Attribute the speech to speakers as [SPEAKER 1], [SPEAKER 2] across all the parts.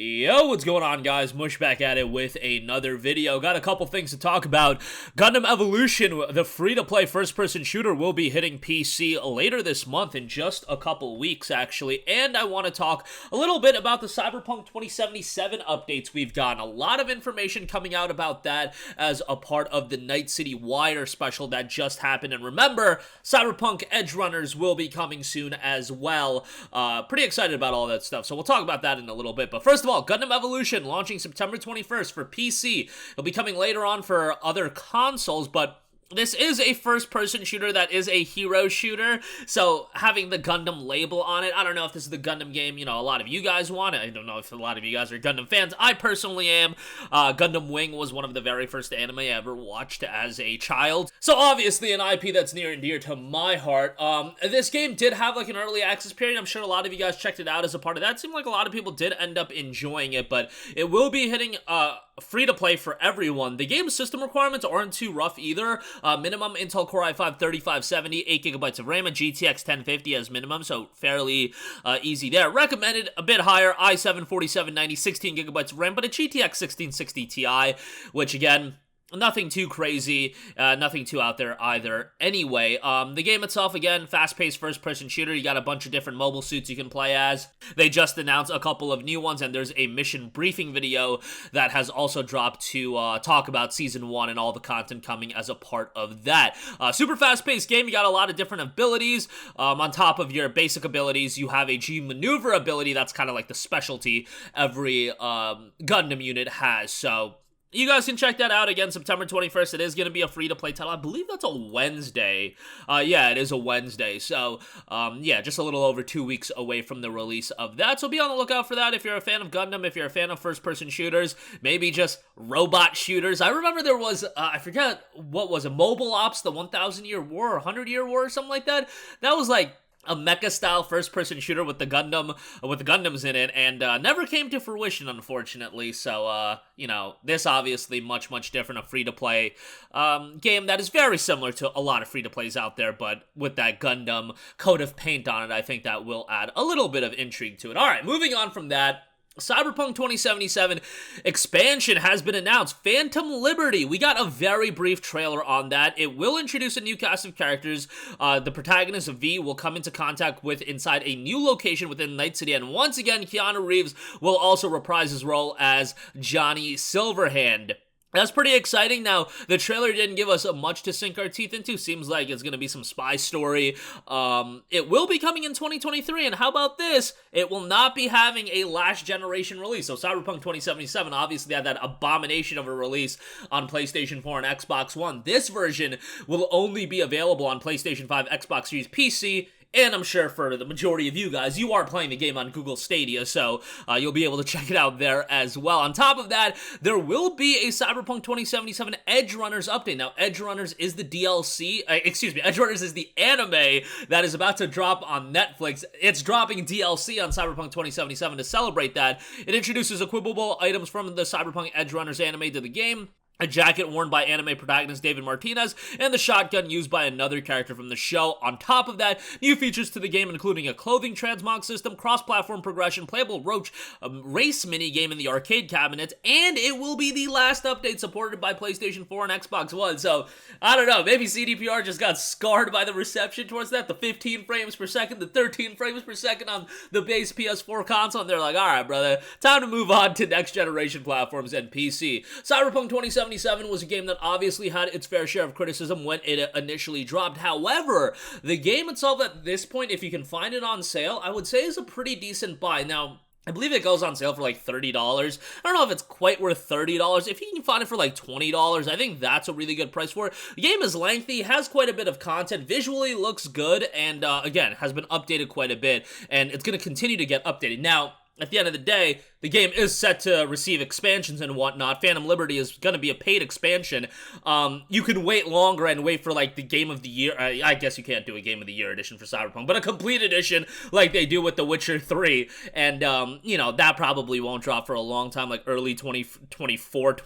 [SPEAKER 1] Yo, what's going on, guys? Mush back at it with another video. Got a couple things to talk about. Gundam Evolution, the free-to-play first-person shooter, will be hitting PC later this month in just a couple weeks, actually. And I want to talk a little bit about the Cyberpunk 2077 updates we've gotten. A lot of information coming out about that as a part of the Night City Wire special that just happened. And remember, Cyberpunk Edgerunners will be coming soon as well. Pretty excited about all that stuff, so we'll talk about that in a little bit. But first of all, Gundam Evolution launching September 21st for PC. It'll be coming later on for other consoles, but this is a first-person shooter that is a hero shooter, so having the Gundam label on it, I don't know if this is the Gundam game, a lot of you guys want it. I don't know if a lot of you guys are Gundam fans. I personally am. Gundam Wing was one of the very first anime I ever watched as a child, so obviously an IP that's near and dear to my heart. This game did have like an early access period. I'm sure a lot of you guys checked it out as a part of that. It seemed like a lot of people did end up enjoying it, but it will be hitting free-to-play for everyone. The game's system requirements aren't too rough either. Minimum Intel Core i5 3570, 8GB of RAM, and GTX 1050 as minimum, so fairly easy there. Recommended a bit higher, i7 4790, 16GB of RAM, but a GTX 1660 Ti, which again, nothing too crazy, nothing too out there either. Anyway, the game itself, again, fast-paced first-person shooter. You got a bunch of different mobile suits you can play as. They just announced a couple of new ones, and there's a mission briefing video that has also dropped to talk about Season 1 and all the content coming as a part of that. Super fast-paced game. You got a lot of different abilities. On top of your basic abilities, you have a G maneuver ability. That's kind of like the specialty every Gundam unit has, so you guys can check that out. Again, September 21st. It is going to be a free-to-play title. I believe that's a Wednesday. Yeah, it is a Wednesday. So, yeah, just a little over 2 weeks away from the release of that. So be on the lookout for that if you're a fan of Gundam, if you're a fan of first-person shooters, maybe just robot shooters. I remember there was, I forget what was it, Mobile Ops, the 1,000-Year War or 100-Year War or something like that. That was like a mecha-style first-person shooter with the Gundams in it, and never came to fruition, unfortunately. So, this obviously much different, a free-to-play game that is very similar to a lot of free-to-plays out there, but with that Gundam coat of paint on it, I think that will add a little bit of intrigue to it. All right, moving on from that. Cyberpunk 2077 expansion has been announced. Phantom Liberty. We got a very brief trailer on that. It will introduce a new cast of characters. The protagonist of V will come into contact with inside a new location within Night City, and once again, Keanu Reeves will also reprise his role as Johnny Silverhand. That's pretty exciting. Now, the trailer didn't give us much to sink our teeth into. Seems like it's going to be some spy story. It will be coming in 2023, and how about this? It will not be having a last generation release. So Cyberpunk 2077 obviously had that abomination of a release on PlayStation 4 and Xbox One. This version will only be available on PlayStation 5, Xbox Series, PC, and I'm sure for the majority of you guys, you are playing the game on Google Stadia, so you'll be able to check it out there as well. On top of that, there will be a Cyberpunk 2077 Edgerunners update. Now, Edgerunners is the DLC, Edgerunners is the anime that is about to drop on Netflix. It's dropping DLC on Cyberpunk 2077 to celebrate that. It introduces equipable items from the Cyberpunk Edgerunners anime to the game, a jacket worn by anime protagonist David Martinez, and the shotgun used by another character from the show. On top of that, new features to the game including a clothing transmog system, cross-platform progression, playable roach, a race mini-game in the arcade cabinet, and it will be the last update supported by PlayStation 4 and Xbox One. So, I don't know, maybe CDPR just got scarred by the reception towards that. The 15 frames per second, the 13 frames per second on the base PS4 console, and they're like, alright, brother, time to move on to next-generation platforms and PC. Cyberpunk 2077 was a game that obviously had its fair share of criticism when it initially dropped. However, the game itself at this point, if you can find it on sale, I would say is a pretty decent buy. Now, I believe it goes on sale for like $30. I don't know if it's quite worth $30. If you can find it for like $20, I think that's a really good price for it. The game is lengthy, has quite a bit of content, visually looks good, and again, has been updated quite a bit, and it's going to continue to get updated. Now, at the end of the day, the game is set to receive expansions and whatnot. Phantom Liberty is going to be a paid expansion. You can wait longer and wait for, like, the Game of the Year. I guess you can't do a Game of the Year edition for Cyberpunk, but a complete edition like they do with The Witcher 3. And, that probably won't drop for a long time, like early 2024,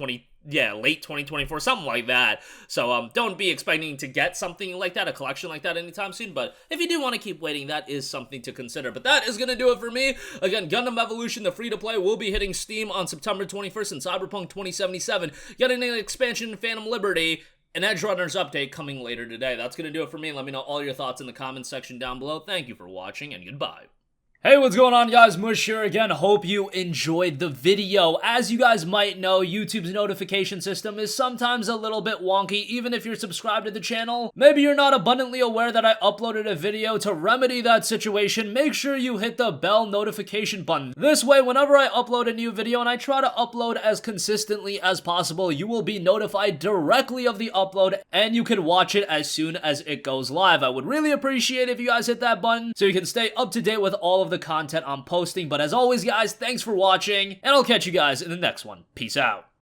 [SPEAKER 1] late 2024, something like that. So, don't be expecting to get something like that, a collection like that anytime soon, but if you do want to keep waiting, that is something to consider. But that is going to do it for me. Again, Gundam Evolution, the free-to-play, update will be hitting Steam on September 21st, and Cyberpunk 2077 getting an expansion in Phantom Liberty. An Edgerunners update coming later today. That's going to do it for me. Let me know all your thoughts in the comments section down below. Thank you for watching, and goodbye. Hey, what's going on, guys? Mush here again. Hope you enjoyed the video. As you guys might know, YouTube's notification system is sometimes a little bit wonky, even if you're subscribed to the channel. Maybe you're not abundantly aware that I uploaded a video. To remedy that situation, make sure you hit the bell notification button. This way, whenever I upload a new video, and I try to upload as consistently as possible, you will be notified directly of the upload, and you can watch it as soon as it goes live. I would really appreciate if you guys hit that button so you can stay up to date with all of the content I'm posting. But as always, guys, thanks for watching, and I'll catch you guys in the next one. Peace out.